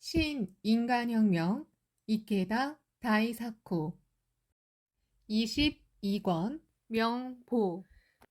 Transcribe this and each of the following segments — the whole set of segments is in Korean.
신인간혁명 이케다 다이사쿠 22권 명보.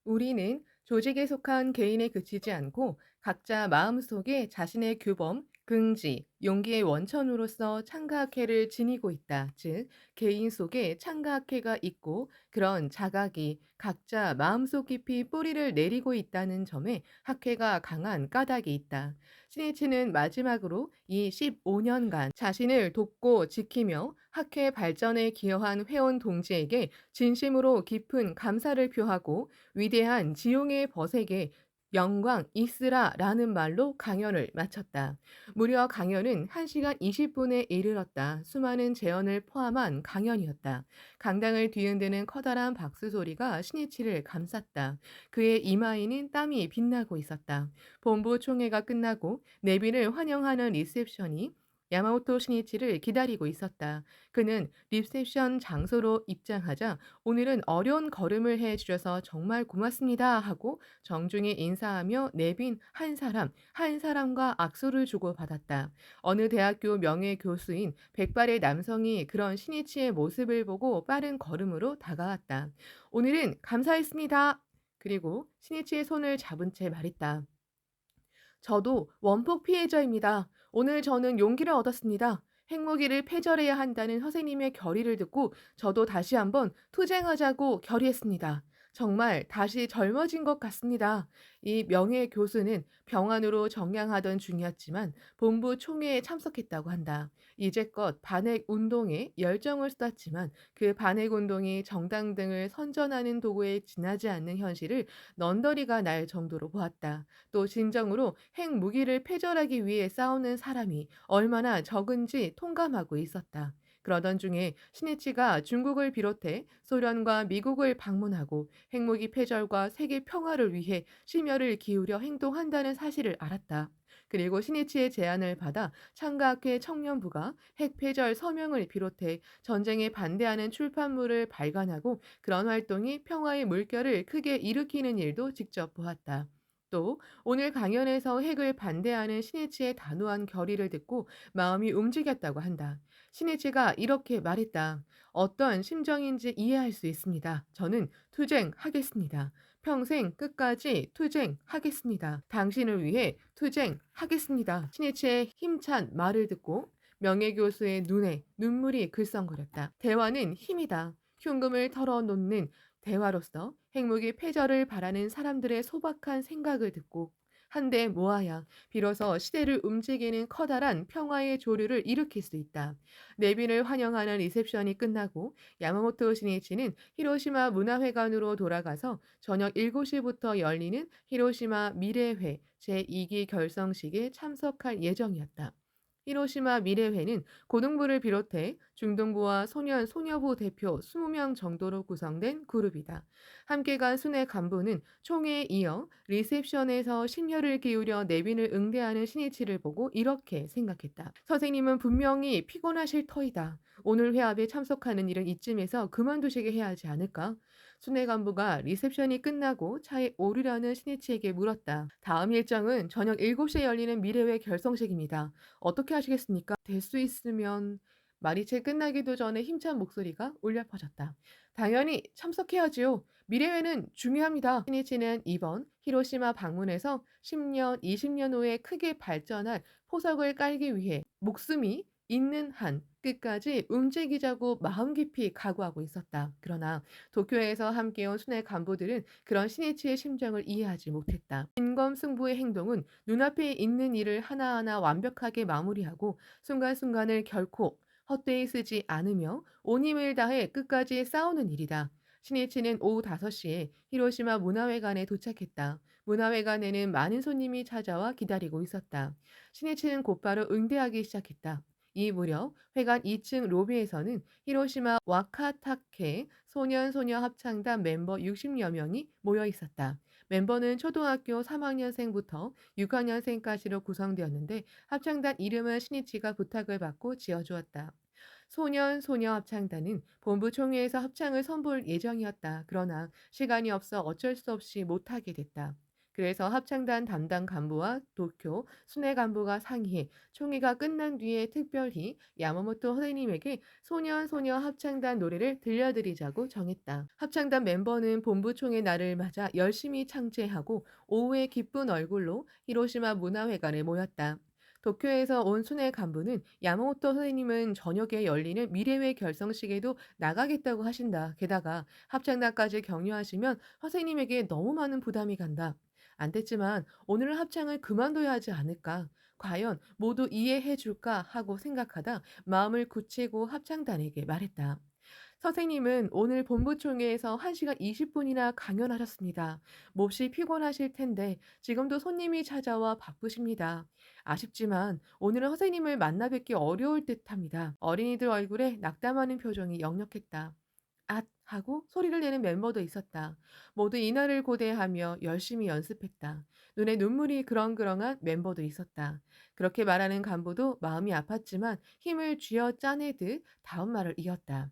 우리는 조직에 속한 개인에 그치지 않고 각자 마음속에 자신의 규범, 긍지, 용기의 원천으로서 창가학회를 지니고 있다. 즉, 개인 속에 창가학회가 있고 그런 자각이 각자 마음속 깊이 뿌리를 내리고 있다는 점에 학회가 강한 까닭이 있다. 신이치는 마지막으로 이 15년간 자신을 돕고 지키며 학회 발전에 기여한 회원 동지에게 진심으로 깊은 감사를 표하고 위대한 지용의 벗에게 영광 있으라라는 말로 강연을 마쳤다. 무려 강연은 1시간 20분에 이르렀다. 수많은 재언을 포함한 강연이었다. 강당을 뒤흔드는 커다란 박수 소리가 신이치를 감쌌다. 그의 이마에는 땀이 빛나고 있었다. 본부 총회가 끝나고 내빈을 환영하는 리셉션이 야마모토 신이치를 기다리고 있었다. 그는 리셉션 장소로 입장하자 오늘은 어려운 걸음을 해주셔서 정말 고맙습니다 하고 정중히 인사하며 내빈 한 사람 한 사람과 악수를 주고받았다. 어느 대학교 명예 교수인 백발의 남성이 그런 신이치의 모습을 보고 빠른 걸음으로 다가왔다. 오늘은 감사했습니다. 그리고 신이치의 손을 잡은 채 말했다. 저도 원폭 피해자입니다. 오늘 저는 용기를 얻었습니다. 핵무기를 폐절해야 한다는 선생님의 결의를 듣고 저도 다시 한번 투쟁하자고 결의했습니다. 정말 다시 젊어진 것 같습니다. 이 명예 교수는 병환으로 정량하던 중이었지만 본부 총회에 참석했다고 한다. 이제껏 반핵 운동에 열정을 쏟았지만 그 반핵 운동이 정당 등을 선전하는 도구에 지나지 않는 현실을 넌더리가 날 정도로 보았다. 또 진정으로 핵무기를 폐절하기 위해 싸우는 사람이 얼마나 적은지 통감하고 있었다. 그러던 중에 신이치가 중국을 비롯해 소련과 미국을 방문하고 핵무기 폐절과 세계 평화를 위해 심혈을 기울여 행동한다는 사실을 알았다. 그리고 신이치의 제안을 받아 창가학회 청년부가 핵 폐절 서명을 비롯해 전쟁에 반대하는 출판물을 발간하고 그런 활동이 평화의 물결을 크게 일으키는 일도 직접 보았다. 또 오늘 강연에서 핵을 반대하는 신이치의 단호한 결의를 듣고 마음이 움직였다고 한다. 신이치가 이렇게 말했다. 어떤 심정인지 이해할 수 있습니다. 저는 투쟁하겠습니다. 평생 끝까지 투쟁하겠습니다. 당신을 위해 투쟁하겠습니다. 신이치의 힘찬 말을 듣고 명예교수의 눈에 눈물이 글썽거렸다. 대화는 힘이다. 흉금을 털어놓는 대화로서 핵무기 폐절을 바라는 사람들의 소박한 생각을 듣고 한데 모아야 비로소 시대를 움직이는 커다란 평화의 조류를 일으킬 수 있다. 내빈을 환영하는 리셉션이 끝나고 야마모토 신이치는 히로시마 문화회관으로 돌아가서 저녁 7시부터 열리는 히로시마 미래회 제2기 결성식에 참석할 예정이었다. 히로시마 미래회는 고등부를 비롯해 중등부와 소년, 소녀부 대표 20명 정도로 구성된 그룹이다. 함께 간 순회 간부는 총회에 이어 리셉션에서 심혈을 기울여 내빈을 응대하는 신이치를 보고 이렇게 생각했다. 선생님은 분명히 피곤하실 터이다. 오늘 회합에 참석하는 일은 이쯤에서 그만두시게 해야 하지 않을까? 순회 간부가 리셉션이 끝나고 차에 오르려는 신이치에게 물었다. 다음 일정은 저녁 7시에 열리는 미래회 결성식입니다. 어떻게 하시겠습니까? 될 수 있으면 말이 채 끝나기도 전에 힘찬 목소리가 울려 퍼졌다. 당연히 참석해야지요. 미래회는 중요합니다. 신이치는 이번 히로시마 방문에서 10년, 20년 후에 크게 발전할 포석을 깔기 위해 목숨이 있는 한 끝까지 움직이자고 마음 깊이 각오하고 있었다. 그러나 도쿄에서 함께온 순회 간부들은 그런 신이치의 심정을 이해하지 못했다. 진검승부의 행동은 눈앞에 있는 일을 하나하나 완벽하게 마무리하고 순간순간을 결코 헛되이 쓰지 않으며 온 힘을 다해 끝까지 싸우는 일이다. 신이치는 오후 5시에 히로시마 문화회관에 도착했다. 문화회관에는 많은 손님이 찾아와 기다리고 있었다. 신이치는 곧바로 응대하기 시작했다. 이 무렵 회관 2층 로비에서는 히로시마 와카타케 소년소녀 합창단 멤버 60여 명이 모여 있었다. 멤버는 초등학교 3학년생부터 6학년생까지로 구성되었는데 합창단 이름은 신이치가 부탁을 받고 지어주었다. 소년소녀 합창단은 본부 총회에서 합창을 선보일 예정이었다. 그러나 시간이 없어 어쩔 수 없이 못하게 됐다. 그래서 합창단 담당 간부와 도쿄 순회 간부가 상의해 총회가 끝난 뒤에 특별히 야마모토 선생님에게 소녀 합창단 노래를 들려드리자고 정했다. 합창단 멤버는 본부 총회 날을 맞아 열심히 창제하고 오후에 기쁜 얼굴로 히로시마 문화회관에 모였다. 도쿄에서 온 순회 간부는 야마모토 선생님은 저녁에 열리는 미래회 결성식에도 나가겠다고 하신다. 게다가 합창단까지 격려하시면 선생님에게 너무 많은 부담이 간다. 안 됐지만 오늘은 합창을 그만둬야 하지 않을까? 과연 모두 이해해 줄까 하고 생각하다 마음을 굳히고 합창단에게 말했다. 선생님은 오늘 본부총회에서 1시간 20분이나 강연하셨습니다. 몹시 피곤하실 텐데 지금도 손님이 찾아와 바쁘십니다. 아쉽지만 오늘은 선생님을 만나 뵙기 어려울 듯합니다. 어린이들 얼굴에 낙담하는 표정이 역력했다. 앗! 하고 소리를 내는 멤버도 있었다. 모두 이날을 고대하며 열심히 연습했다. 눈에 눈물이 그렁그렁한 멤버도 있었다. 그렇게 말하는 간부도 마음이 아팠지만 힘을 쥐어 짜내듯 다음 말을 이었다.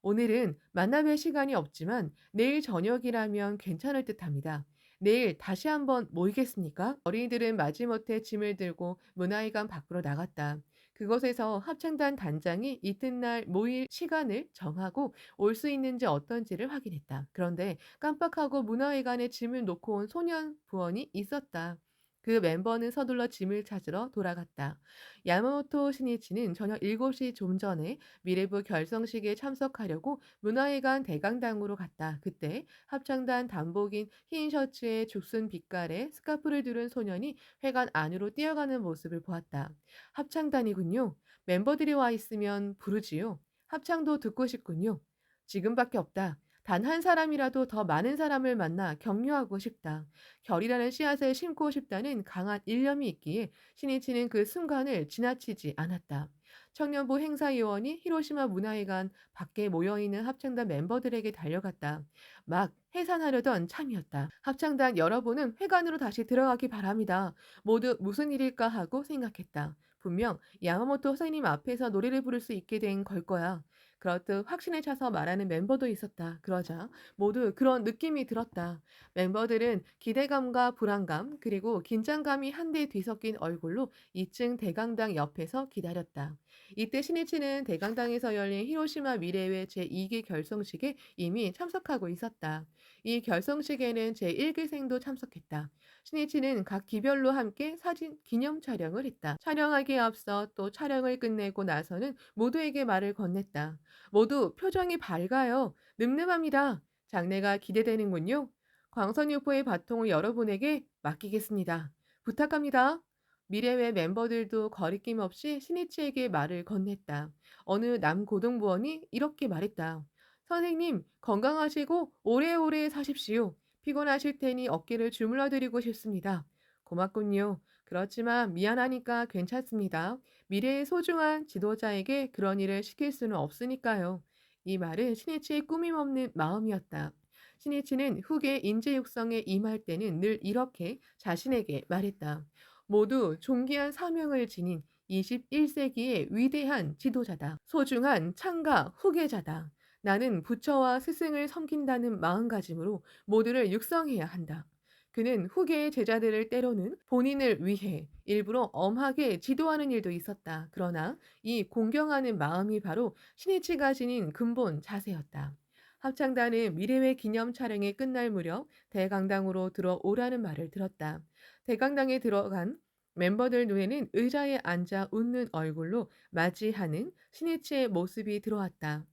오늘은 만나뵐 시간이 없지만 내일 저녁이라면 괜찮을 듯합니다. 내일 다시 한번 모이겠습니까? 어린이들은 마지못해 짐을 들고 문화회관 밖으로 나갔다. 그곳에서 합창단 단장이 이튿날 모일 시간을 정하고 올 수 있는지 어떤지를 확인했다. 그런데 깜빡하고 문화회관에 짐을 놓고 온 소년 부원이 있었다. 그 멤버는 서둘러 짐을 찾으러 돌아갔다. 야마모토 신이치는 저녁 7시 좀 전에 미래부 결성식에 참석하려고 문화회관 대강당으로 갔다. 그때 합창단 단복인 흰 셔츠에 죽순 빛깔의 스카프를 두른 소년이 회관 안으로 뛰어가는 모습을 보았다. 합창단이군요. 멤버들이 와 있으면 부르지요. 합창도 듣고 싶군요. 지금밖에 없다. 단 한 사람이라도 더 많은 사람을 만나 격려하고 싶다. 결이라는 씨앗을 심고 싶다는 강한 일념이 있기에 신이치는 그 순간을 지나치지 않았다. 청년부 행사위원이 히로시마 문화회관 밖에 모여있는 합창단 멤버들에게 달려갔다. 막 해산하려던 참이었다. 합창단 여러분은 회관으로 다시 들어가기 바랍니다. 모두 무슨 일일까 하고 생각했다. 분명 야마모토 선생님 앞에서 노래를 부를 수 있게 된 걸 거야. 그렇듯 확신에 차서 말하는 멤버도 있었다. 그러자 모두 그런 느낌이 들었다. 멤버들은 기대감과 불안감 그리고 긴장감이 한데 뒤섞인 얼굴로 2층 대강당 옆에서 기다렸다. 이때 신이치는 대강당에서 열린 히로시마 미래회 제2기 결성식에 이미 참석하고 있었다. 이 결성식에는 제1기생도 참석했다. 신이치는 각 기별로 함께 사진 기념 촬영을 했다. 촬영하기에 앞서 또 촬영을 끝내고 나서는 모두에게 말을 건넸다. 모두 표정이 밝아요. 늠름합니다. 장래가 기대되는군요. 광선유포의 바통을 여러분에게 맡기겠습니다. 부탁합니다. 미래회 멤버들도 거리낌 없이 신이치에게 말을 건넸다. 어느 남고등부원이 이렇게 말했다. 선생님, 건강하시고 오래오래 사십시오. 피곤하실 테니 어깨를 주물러 드리고 싶습니다. 고맙군요. 그렇지만 미안하니까 괜찮습니다. 미래의 소중한 지도자에게 그런 일을 시킬 수는 없으니까요. 이 말은 신이치의 꾸밈없는 마음이었다. 신이치는 후계 인재 육성에 임할 때는 늘 이렇게 자신에게 말했다. 모두 존귀한 사명을 지닌 21세기의 위대한 지도자다. 소중한 창가 후계자다. 나는 부처와 스승을 섬긴다는 마음가짐으로 모두를 육성해야 한다. 그는 후계의 제자들을 때로는 본인을 위해 일부러 엄하게 지도하는 일도 있었다. 그러나 이 공경하는 마음이 바로 신이치가 지닌 근본 자세였다. 합창단은 미래회 기념 촬영이 끝날 무렵 대강당으로 들어오라는 말을 들었다. 대강당에 들어간 멤버들 눈에는 의자에 앉아 웃는 얼굴로 맞이하는 신이치의 모습이 들어왔다.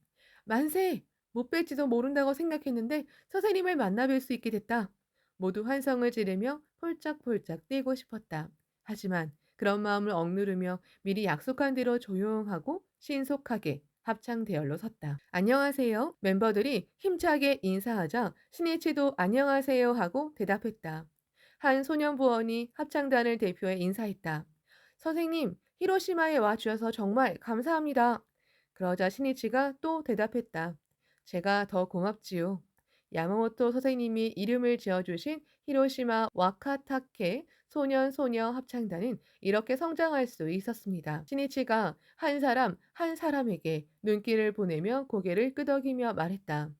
만세! 못 뵐지도 모른다고 생각했는데 선생님을 만나 뵐 수 있게 됐다. 모두 환성을 지르며 폴짝폴짝 뛰고 싶었다. 하지만 그런 마음을 억누르며 미리 약속한 대로 조용하고 신속하게 합창 대열로 섰다. 안녕하세요. 멤버들이 힘차게 인사하자 신이치도 안녕하세요 하고 대답했다. 한 소년부원이 합창단을 대표해 인사했다. 선생님, 히로시마에 와 주셔서 정말 감사합니다. 그러자 신이치가 또 대답했다. 제가 더 고맙지요. 야마모토 선생님이 이름을 지어주신 히로시마 와카타케 소녀 합창단은 이렇게 성장할 수 있었습니다. 신이치가 한 사람 한 사람에게 눈길을 보내며 고개를 끄덕이며 말했다.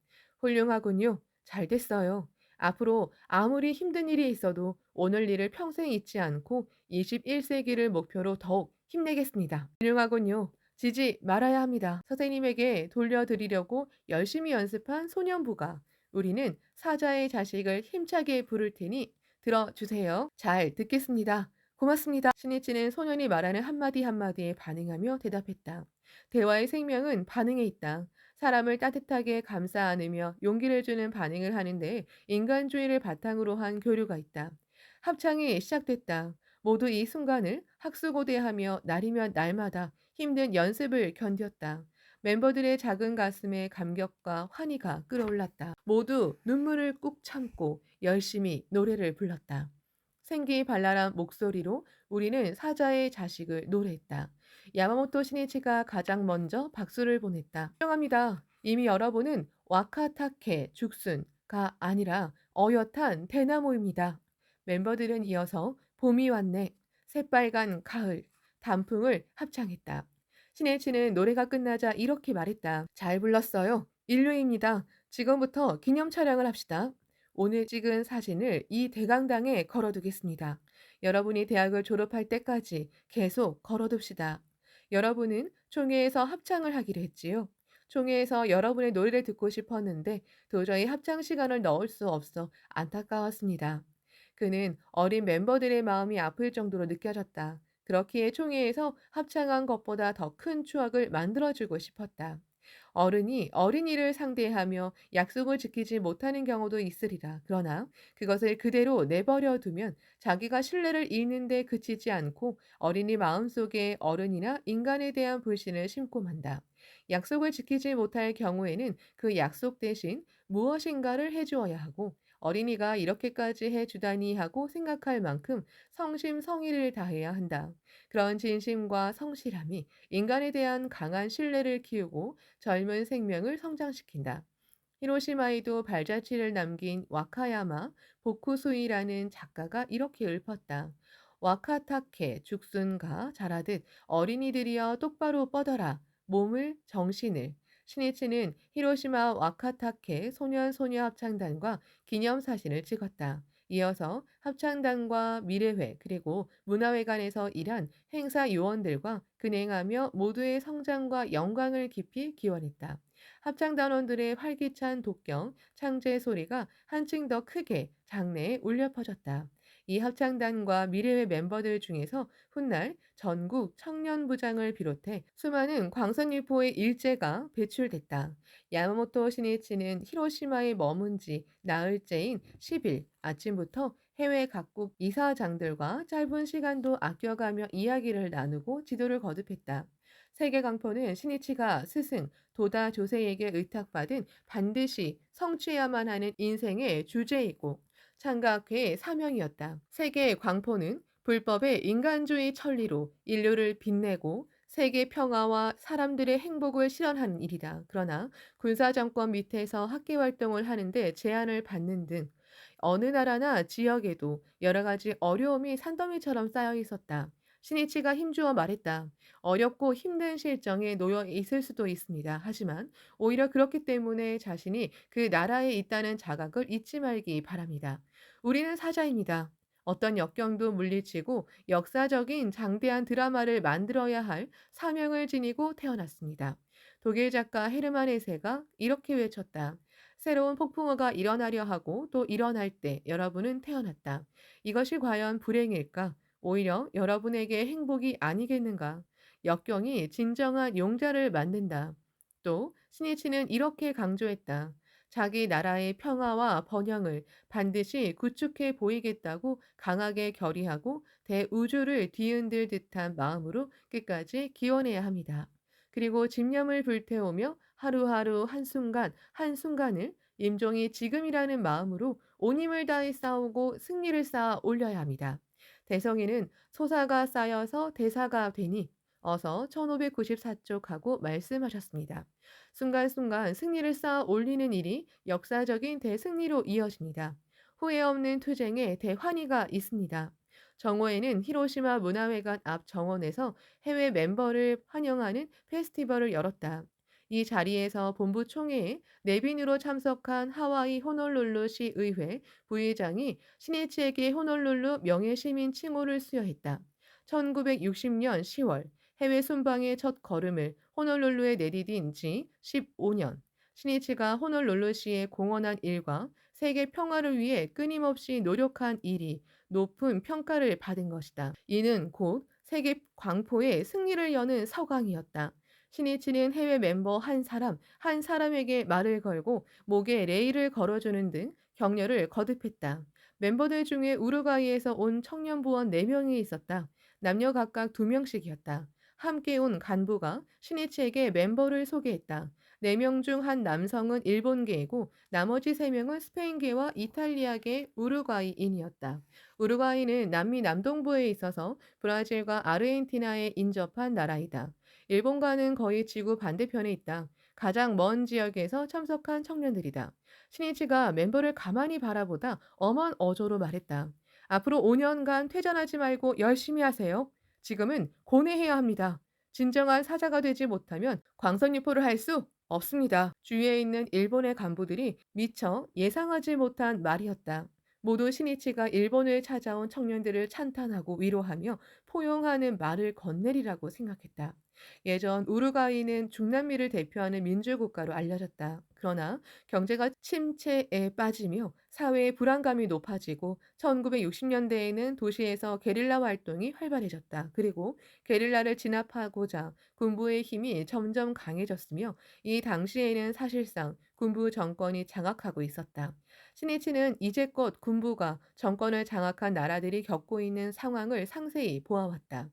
훌륭하군요. 잘 됐어요. 앞으로 아무리 힘든 일이 있어도 오늘 일을 평생 잊지 않고 21세기를 목표로 더욱 힘내겠습니다. 훌륭하군요. 지지 말아야 합니다. 선생님에게 돌려드리려고 열심히 연습한 소년부가 우리는 사자의 자식을 힘차게 부를 테니 들어주세요. 잘 듣겠습니다. 고맙습니다. 신이치는 소년이 말하는 한마디 한마디에 반응하며 대답했다. 대화의 생명은 반응에 있다. 사람을 따뜻하게 감싸 안으며 용기를 주는 반응을 하는데 인간주의를 바탕으로 한 교류가 있다. 합창이 시작됐다. 모두 이 순간을 학수고대하며 날이면 날마다 힘든 연습을 견뎠다. 멤버들의 작은 가슴에 감격과 환희가 끌어올랐다. 모두 눈물을 꾹 참고 열심히 노래를 불렀다. 생기발랄한 목소리로 우리는 사자의 자식을 노래했다. 야마모토 신이치가 가장 먼저 박수를 보냈다. 훌륭합니다. 이미 여러분은 와카타케 죽순가 아니라 어엿한 대나무입니다. 멤버들은 이어서 봄이 왔네, 새빨간 가을, 단풍을 합창했다. 신이치는 노래가 끝나자 이렇게 말했다. 잘 불렀어요. 인류입니다. 지금부터 기념 촬영을 합시다. 오늘 찍은 사진을 이 대강당에 걸어두겠습니다. 여러분이 대학을 졸업할 때까지 계속 걸어둡시다. 여러분은 총회에서 합창을 하기로 했지요. 총회에서 여러분의 노래를 듣고 싶었는데 도저히 합창 시간을 넣을 수 없어 안타까웠습니다. 그는 어린 멤버들의 마음이 아플 정도로 느껴졌다. 그렇기에 총회에서 합창한 것보다 더 큰 추억을 만들어주고 싶었다. 어른이 어린이를 상대하며 약속을 지키지 못하는 경우도 있으리라. 그러나 그것을 그대로 내버려 두면 자기가 신뢰를 잃는 데 그치지 않고 어린이 마음속에 어른이나 인간에 대한 불신을 심고 만다. 약속을 지키지 못할 경우에는 그 약속 대신 무엇인가를 해주어야 하고 어린이가 이렇게까지 해주다니 하고 생각할 만큼 성심성의를 다해야 한다. 그런 진심과 성실함이 인간에 대한 강한 신뢰를 키우고 젊은 생명을 성장시킨다. 히로시마에도 발자취를 남긴 와카야마 보쿠수이라는 작가가 이렇게 읊었다. 와카타케 죽순가 잘하듯 어린이들이여 똑바로 뻗어라. 몸을 정신을. 신이치는 히로시마 와카타케 소년소녀 합창단과 기념사진을 찍었다. 이어서 합창단과 미래회 그리고 문화회관에서 일한 행사 요원들과 근행하며 모두의 성장과 영광을 깊이 기원했다. 합창단원들의 활기찬 독경, 창제 소리가 한층 더 크게 장내에 울려 퍼졌다. 이 합창단과 미래회 멤버들 중에서 훗날 전국 청년부장을 비롯해 수많은 광선유포의 일제가 배출됐다. 야마모토 시니치는 히로시마에 머문 지 나흘째인 10일 아침부터 해외 각국 이사장들과 짧은 시간도 아껴가며 이야기를 나누고 지도를 거듭했다. 세계 강포는 시니치가 스승 도다 조세에게 의탁받은 반드시 성취해야만 하는 인생의 주제이고 창각회의 사명이었다. 세계 광포는 불법의 인간주의 천리로 인류를 빛내고 세계 평화와 사람들의 행복을 실현하는 일이다. 그러나 군사정권 밑에서 학계 활동을 하는데 제한을 받는 등 어느 나라나 지역에도 여러 가지 어려움이 산더미처럼 쌓여 있었다. 신이치가 힘주어 말했다. 어렵고 힘든 실정에 놓여 있을 수도 있습니다. 하지만 오히려 그렇기 때문에 자신이 그 나라에 있다는 자각을 잊지 말기 바랍니다. 우리는 사자입니다. 어떤 역경도 물리치고 역사적인 장대한 드라마를 만들어야 할 사명을 지니고 태어났습니다. 독일 작가 헤르만 헤세가 이렇게 외쳤다. 새로운 폭풍우가 일어나려 하고 또 일어날 때 여러분은 태어났다. 이것이 과연 불행일까? 오히려 여러분에게 행복이 아니겠는가? 역경이 진정한 용자를 만든다. 또 신이치는 이렇게 강조했다. 자기 나라의 평화와 번영을 반드시 구축해 보이겠다고 강하게 결의하고 대우주를 뒤흔들 듯한 마음으로 끝까지 기원해야 합니다. 그리고 집념을 불태우며 하루하루 한순간 한순간을 임종이 지금이라는 마음으로 온 힘을 다해 싸우고 승리를 쌓아 올려야 합니다. 대성에는 소사가 쌓여서 대사가 되니 어서 1594쪽 하고 말씀하셨습니다. 순간순간 승리를 쌓아 올리는 일이 역사적인 대승리로 이어집니다. 후회 없는 투쟁에 대환희가 있습니다. 정오에는 히로시마 문화회관 앞 정원에서 해외 멤버를 환영하는 페스티벌을 열었다. 이 자리에서 본부 총회에 내빈으로 참석한 하와이 호놀룰루 시 의회 부의장이 시니치에게 호놀룰루 명예시민 칭호를 수여했다. 1960년 10월 해외 순방의 첫 걸음을 호놀룰루에 내디딘 지 15년. 시니치가 호놀룰루시에 공헌한 일과 세계 평화를 위해 끊임없이 노력한 일이 높은 평가를 받은 것이다. 이는 곧 세계 광포의 승리를 여는 서광이었다. 신이치는 해외 멤버 한 사람에게 말을 걸고 목에 레일을 걸어주는 등 격려를 거듭했다. 멤버들 중에 우루과이에서 온 청년부원 4명이 있었다. 남녀 각각 2명씩이었다. 함께 온 간부가 신이치에게 멤버를 소개했다. 4명 중 한 남성은 일본계이고 나머지 3명은 스페인계와 이탈리아계 우루과이인이었다. 우루과이는 남미 남동부에 있어서 브라질과 아르헨티나에 인접한 나라이다. 일본과는 거의 지구 반대편에 있다. 가장 먼 지역에서 참석한 청년들이다. 신이치가 멤버를 가만히 바라보다 엄한 어조로 말했다. 앞으로 5년간 퇴전하지 말고 열심히 하세요. 지금은 고뇌해야 합니다. 진정한 사자가 되지 못하면 광선유포를 할 수 없습니다. 주위에 있는 일본의 간부들이 미처 예상하지 못한 말이었다. 모두 신이치가 일본을 찾아온 청년들을 찬탄하고 위로하며 포용하는 말을 건네리라고 생각했다. 예전 우루과이는 중남미를 대표하는 민주국가로 알려졌다. 그러나 경제가 침체에 빠지며 사회의 불안감이 높아지고 1960년대에는 도시에서 게릴라 활동이 활발해졌다. 그리고 게릴라를 진압하고자 군부의 힘이 점점 강해졌으며 이 당시에는 사실상 군부 정권이 장악하고 있었다. 신이치는 이제껏 군부가 정권을 장악한 나라들이 겪고 있는 상황을 상세히 보아왔다.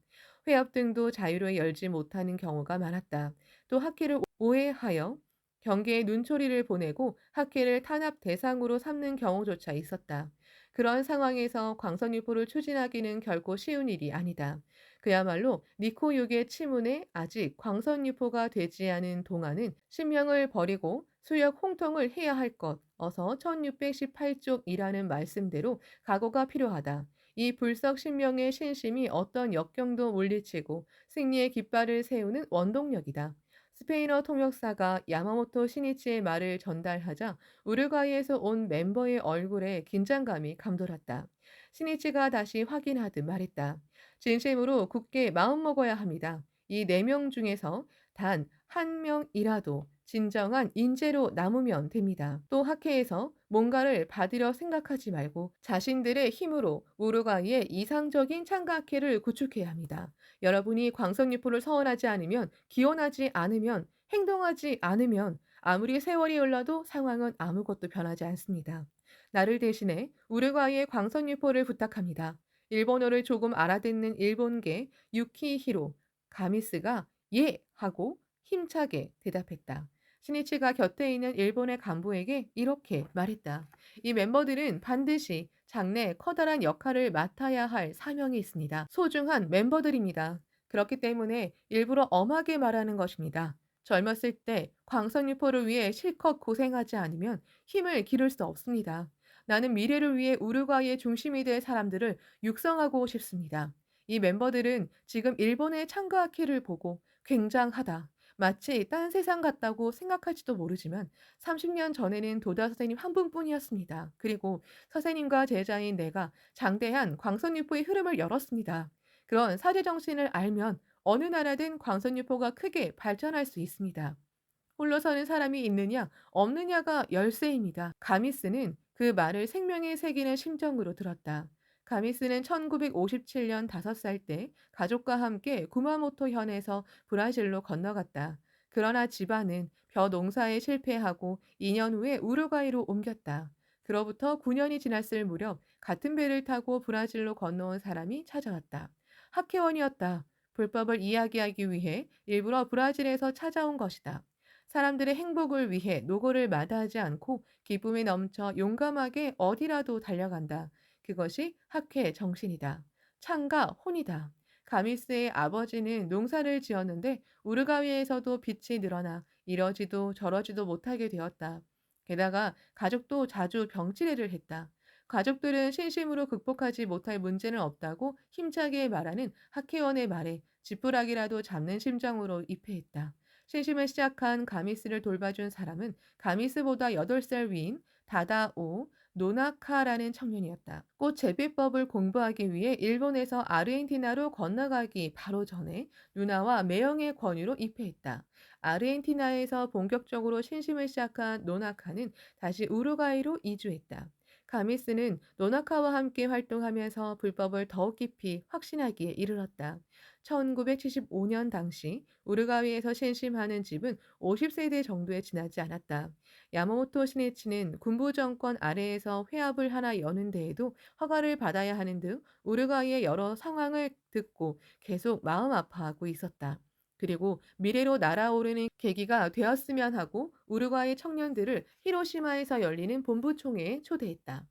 회업 등도 자유로이 열지 못하는 경우가 많았다. 또 학회를 오해하여 경계에 눈초리를 보내고 학회를 탄압 대상으로 삼는 경우조차 있었다. 그런 상황에서 광선유포를 추진하기는 결코 쉬운 일이 아니다. 그야말로 니코육의 치문에 아직 광선유포가 되지 않은 동안은 신명을 버리고 수역 홍통을 해야 할 것, 어서 1618쪽이라는 말씀대로 각오가 필요하다. 이 불석 신명의 신심이 어떤 역경도 물리치고 승리의 깃발을 세우는 원동력이다. 스페인어 통역사가 야마모토 시니치의 말을 전달하자 우루과이에서 온 멤버의 얼굴에 긴장감이 감돌았다. 시니치가 다시 확인하듯 말했다. 진심으로 굳게 마음먹어야 합니다. 이 4명 중에서 단 한 명이라도 진정한 인재로 남으면 됩니다. 또 학회에서 뭔가를 받으려 생각하지 말고 자신들의 힘으로 우루과이의 이상적인 창가학회를 구축해야 합니다. 여러분이 광선유포를 서원하지 않으면, 기원하지 않으면, 행동하지 않으면 아무리 세월이 흘러도 상황은 아무것도 변하지 않습니다. 나를 대신해 우루과이의 광선유포를 부탁합니다. 일본어를 조금 알아듣는 일본계 유키히로 가미스가 예! 하고 힘차게 대답했다. 시니치가 곁에 있는 일본의 간부에게 이렇게 말했다. 이 멤버들은 반드시 장래 커다란 역할을 맡아야 할 사명이 있습니다. 소중한 멤버들입니다. 그렇기 때문에 일부러 엄하게 말하는 것입니다. 젊었을 때 광선유포를 위해 실컷 고생하지 않으면 힘을 기를 수 없습니다. 나는 미래를 위해 우루과이의 중심이 될 사람들을 육성하고 싶습니다. 이 멤버들은 지금 일본의 창가학회를 보고 굉장하다. 마치 딴 세상 같다고 생각할지도 모르지만 30년 전에는 도다 선생님 한 분뿐이었습니다. 그리고 선생님과 제자인 내가 장대한 광선유포의 흐름을 열었습니다. 그런 사제 정신을 알면 어느 나라든 광선유포가 크게 발전할 수 있습니다. 홀로 서는 사람이 있느냐 없느냐가 열쇠입니다. 가미스는 그 말을 생명에 새기는 심정으로 들었다. 가미스는 1957년 5살 때 가족과 함께 구마모토 현에서 브라질로 건너갔다. 그러나 집안은 벼 농사에 실패하고 2년 후에 우루과이로 옮겼다. 그로부터 9년이 지났을 무렵 같은 배를 타고 브라질로 건너온 사람이 찾아왔다. 학회원이었다. 불법을 이야기하기 위해 일부러 브라질에서 찾아온 것이다. 사람들의 행복을 위해 노고를 마다하지 않고 기쁨에 넘쳐 용감하게 어디라도 달려간다. 그것이 학회 정신이다. 창가 혼이다. 가미스의 아버지는 농사를 지었는데 우르과이에서도 빚이 늘어나 이러지도 저러지도 못하게 되었다. 게다가 가족도 자주 병치레를 했다. 가족들은 신심으로 극복하지 못할 문제는 없다고 힘차게 말하는 학회원의 말에 지푸라기라도 잡는 심정으로 입회했다. 신심을 시작한 가미스를 돌봐준 사람은 가미스보다 8살 위인 다다오 노나카라는 청년이었다. 꽃 재배법을 공부하기 위해 일본에서 아르헨티나로 건너가기 바로 전에 누나와 매형의 권유로 입회했다. 아르헨티나에서 본격적으로 신심을 시작한 노나카는 다시 우루과이로 이주했다. 가미스는 노나카와 함께 활동하면서 불법을 더욱 깊이 확신하기에 이르렀다. 1975년 당시 우루과이에서 신심하는 집은 50세대 정도에 지나지 않았다. 야마모토 시네치는 군부 정권 아래에서 회합을 하나 여는 데에도 허가를 받아야 하는 등 우루과이의 여러 상황을 듣고 계속 마음 아파하고 있었다. 그리고 미래로 날아오르는 계기가 되었으면 하고 우루과이 청년들을 히로시마에서 열리는 본부총회에 초대했다.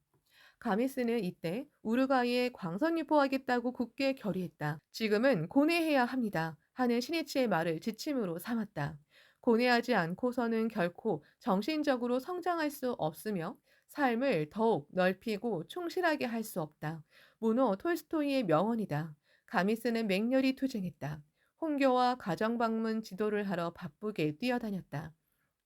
가미스는 이때 우루과이에 광선 유포하겠다고 굳게 결의했다. 지금은 고뇌해야 합니다. 하는 시니치의 말을 지침으로 삼았다. 고뇌하지 않고서는 결코 정신적으로 성장할 수 없으며 삶을 더욱 넓히고 충실하게 할 수 없다. 무노 톨스토이의 명언이다. 가미스는 맹렬히 투쟁했다. 혼교와 가정방문 지도를 하러 바쁘게 뛰어다녔다.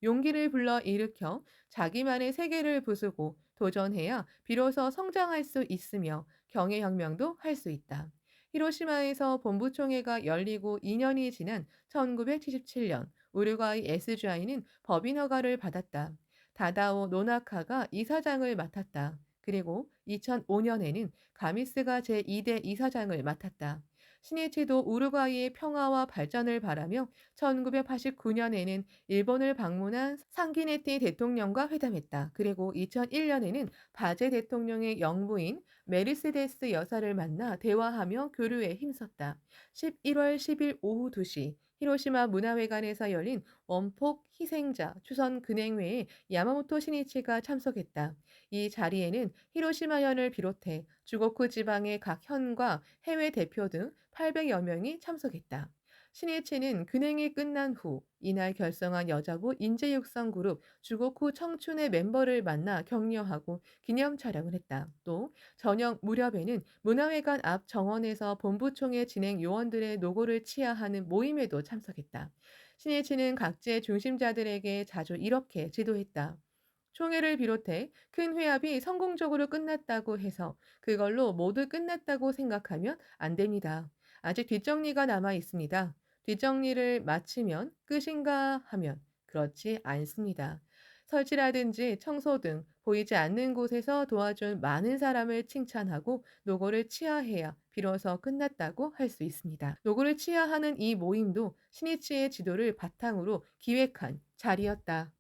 용기를 불러 일으켜 자기만의 세계를 부수고 도전해야 비로소 성장할 수 있으며 경애혁명도 할 수 있다. 히로시마에서 본부총회가 열리고 2년이 지난 1977년 우루과이 SGI는 법인 허가를 받았다. 다다오 노나카가 이사장을 맡았다. 그리고 2005년에는 가미스가 제2대 이사장을 맡았다. 신이치도 우루과이의 평화와 발전을 바라며 1989년에는 일본을 방문한 상기네티 대통령과 회담했다. 그리고 2001년에는 바제 대통령의 영부인 메르세데스 여사를 만나 대화하며 교류에 힘썼다. 11월 10일 오후 2시 히로시마 문화회관에서 열린 원폭 희생자 추선 근행회에 야마모토 시니치가 참석했다. 이 자리에는 히로시마현을 비롯해 주고쿠 지방의 각 현과 해외 대표 등 800여 명이 참석했다. 신예체는 근행이 끝난 후 이날 결성한 여자부 인재육성 그룹 주곡후 청춘의 멤버를 만나 격려하고 기념 촬영을 했다. 또 저녁 무렵에는 문화회관 앞 정원에서 본부총회 진행 요원들의 노고를 치하하는 모임에도 참석했다. 신예치는 각지의 중심자들에게 자주 이렇게 지도했다. 총회를 비롯해 큰 회합이 성공적으로 끝났다고 해서 그걸로 모두 끝났다고 생각하면 안 됩니다. 아직 뒷정리가 남아 있습니다. 뒷정리를 마치면 끝인가 하면 그렇지 않습니다. 설치라든지 청소 등 보이지 않는 곳에서 도와준 많은 사람을 칭찬하고 노고를 치하해야 비로소 끝났다고 할 수 있습니다. 노고를 치하하는 이 모임도 신이치의 지도를 바탕으로 기획한 자리였다.